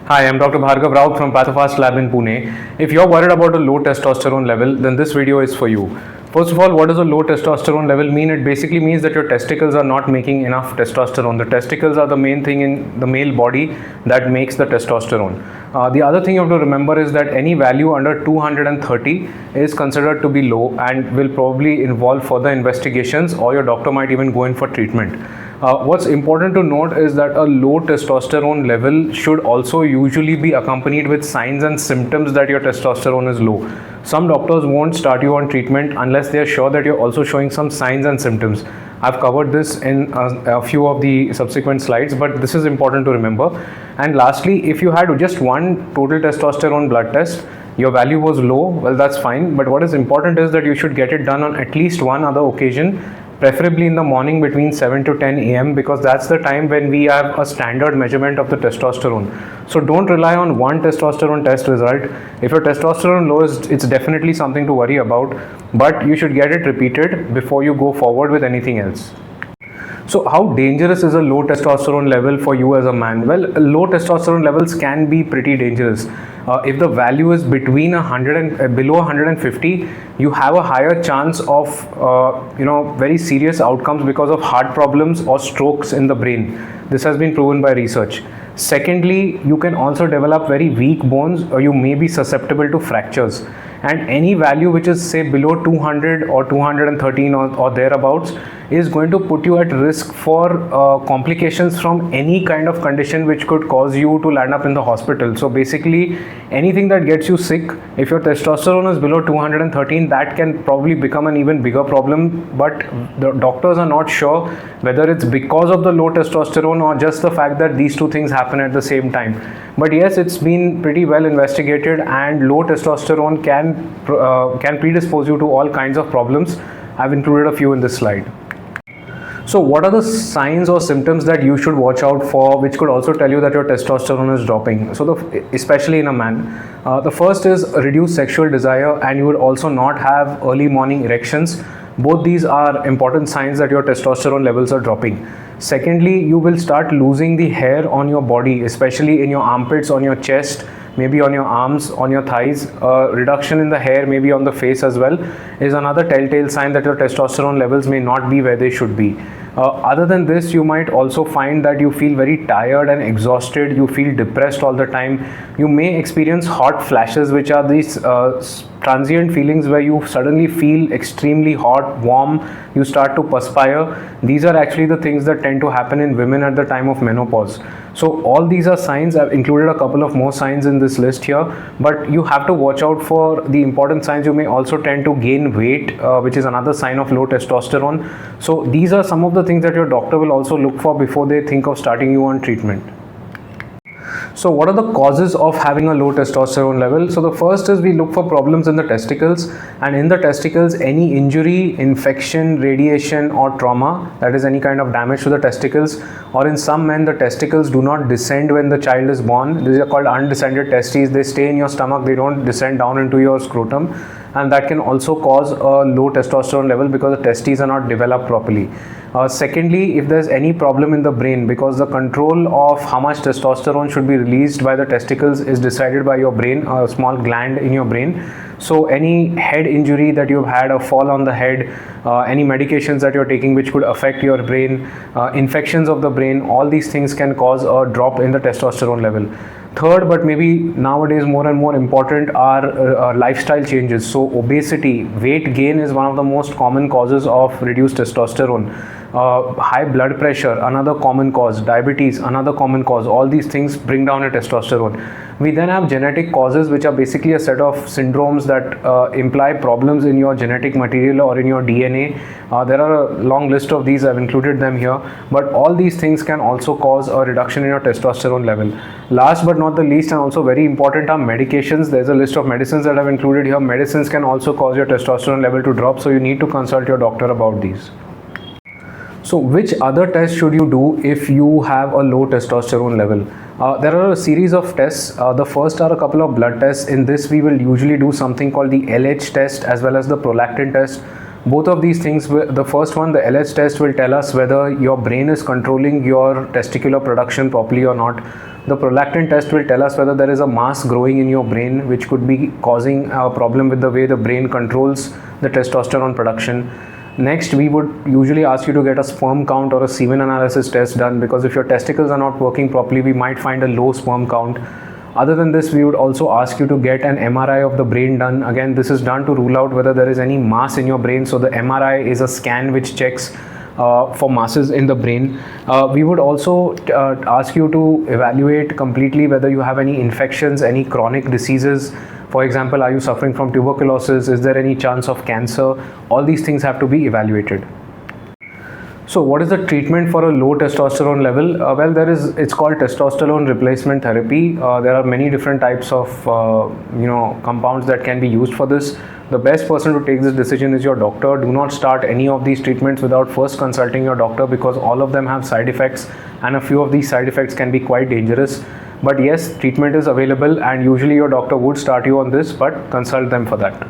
Hi, I'm Dr. Bhargav Rao from Pathofast Lab in Pune. If you're worried about a low testosterone level, then this video is for you. First of all, what does a low testosterone level mean? It basically means that your testicles are not making enough testosterone. The testicles are the main thing in the male body that makes the testosterone. The other thing you have to remember is that any value under 230 is considered to be low and will probably involve further investigations, or your doctor might even go in for treatment. What's important to note is that a low testosterone level should also usually be accompanied with signs and symptoms that your testosterone is low. Some doctors won't start you on treatment unless they are sure that you're also showing some signs and symptoms. I've covered this in a few of the subsequent slides, but this is important to remember. And lastly, if you had just one total testosterone blood test, your value was low, well, that's fine. But what is important is that you should get it done on at least one other occasion, preferably in the morning between 7 to 10 a.m. because that's the time when we have a standard measurement of the testosterone. So don't rely on one testosterone test result. If your testosterone low is, it's definitely something to worry about, but you should get it repeated before you go forward with anything else. So how dangerous is a low testosterone level for you as a man? Well, low testosterone levels can be pretty dangerous. If the value is between 100 and below 150, you have a higher chance of very serious outcomes because of heart problems or strokes in the brain. This has been proven by research. Secondly, you can also develop very weak bones, or you may be susceptible to fractures. And any value which is say below 200 or 213 or thereabouts is going to put you at risk for complications from any kind of condition which could cause you to land up in the hospital. So basically anything that gets you sick, if your testosterone is below 213, that can probably become an even bigger problem, but the doctors are not sure whether it's because of the low testosterone or just the fact that these two things happen at the same time. But yes, it's been pretty well investigated, and low testosterone can predispose you to all kinds of problems. I've included a few in this slide. So what are the signs or symptoms that you should watch out for, which could also tell you that your testosterone is dropping? So especially in a man, the first is reduced sexual desire, and you would also not have early morning erections. Both these are important signs that your testosterone levels are dropping. Secondly, you will start losing the hair on your body, especially in your armpits, on your chest, maybe on your arms, on your thighs. Reduction in the hair, maybe on the face as well, is another telltale sign that your testosterone levels may not be where they should be. Other than this, you might also find that you feel very tired and exhausted. You feel depressed all the time. You may experience hot flashes, which are these transient feelings where you suddenly feel extremely hot, warm, you start to perspire. These are actually the things that tend to happen in women at the time of menopause. So all these are signs. I've included a couple of more signs in this list here, but you have to watch out for the important signs. You may also tend to gain weight, which is another sign of low testosterone. So these are some of the things that your doctor will also look for before they think of starting you on treatment. So what are the causes of having a low testosterone level? So the first is we look for problems in the testicles, and in the testicles, any injury, infection, radiation or trauma, that is any kind of damage to the testicles, or in some men the testicles do not descend when the child is born. These are called undescended testes. They stay in your stomach, they don't descend down into your scrotum, and that can also cause a low testosterone level because the testes are not developed properly. Secondly, if there's any problem in the brain, because the control of how much testosterone should be released by the testicles is decided by your brain, a small gland in your brain. So any head injury that you've had, a fall on the head, any medications that you're taking which could affect your brain, infections of the brain, all these things can cause a drop in the testosterone level. Third, but maybe nowadays more and more important, are lifestyle changes. So obesity, weight gain is one of the most common causes of reduced testosterone. High blood pressure, another common cause. Diabetes, another common cause. All these things bring down your testosterone. We then have genetic causes, which are basically a set of syndromes that imply problems in your genetic material or in your DNA. There are a long list of these. I've included them here, but all these things can also cause a reduction in your testosterone level. Last but not the least, and also very important, are medications. There's a list of medicines that I've included here. Medicines can also cause your testosterone level to drop, so you need to consult your doctor about these. So which other tests should you do if you have a low testosterone level? There are a series of tests. The first are a couple of blood tests. In this, we will usually do something called the LH test as well as the prolactin test. Both of these things, the first one, the LH test, will tell us whether your brain is controlling your testicular production properly or not. The prolactin test will tell us whether there is a mass growing in your brain, which could be causing a problem with the way the brain controls the testosterone production. Next, we would usually ask you to get a sperm count or a semen analysis test done, because if your testicles are not working properly, we might find a low sperm count. Other than this, we would also ask you to get an MRI of the brain done. Again, this is done to rule out whether there is any mass in your brain. So the MRI is a scan which checks for masses in the brain. We would also ask you to evaluate completely whether you have any infections, any chronic diseases. For example, are you suffering from tuberculosis? Is there any chance of cancer? All these things have to be evaluated. So what is the treatment for a low testosterone level? It's called testosterone replacement therapy. There are many different types of compounds that can be used for this. The best person to take this decision is your doctor. Do not start any of these treatments without first consulting your doctor, because all of them have side effects, and a few of these side effects can be quite dangerous. But yes, treatment is available, and usually your doctor would start you on this, but consult them for that.